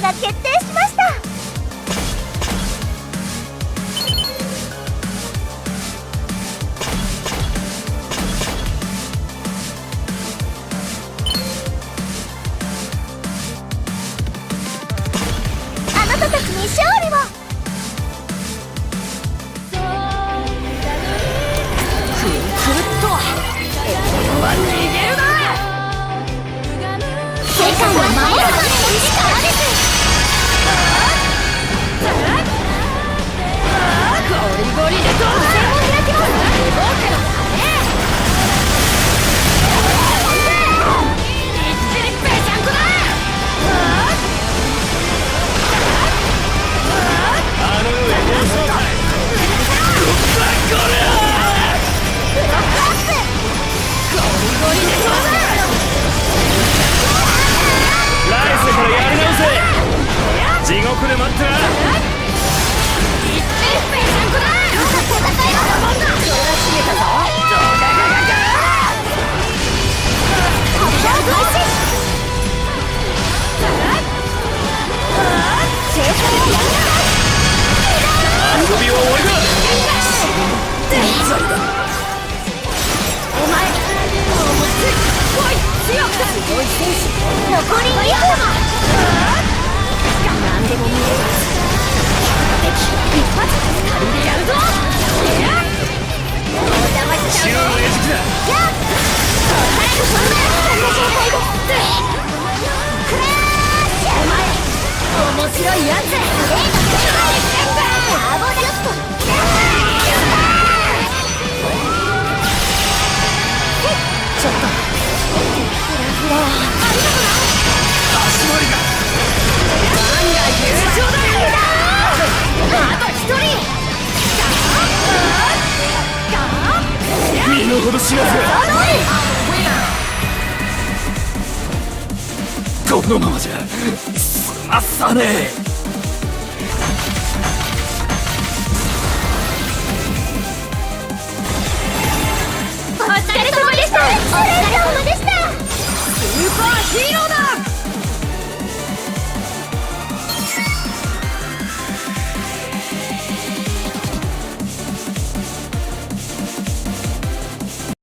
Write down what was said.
が決定しました。あなたたちに勝利を。くるっとは逃げるな。世界を守るための力です。ゴリゴリで当選を開きます。一気にぺちゃんこだ。あの上の正体ロックアップ。ゴリゴリで当選。来世からやり直せ。地獄で待ってな。一気にぺちゃんこだ。戦いのもんだ。それは締めたぞ。ガガガガ遊びは終わりだ。お前おい強く強い戦士。残り2分。何でも見える。敵一発借りてやるぞ。お邪魔しちゃうぞ。やっそんな状態でクラッシュ。お前面白いやつ。ターボダスト。ちょっとフラフラありがとな。足回りが万が優勝だ。あと1人。身の程知らず。このままじゃ済まさねえ。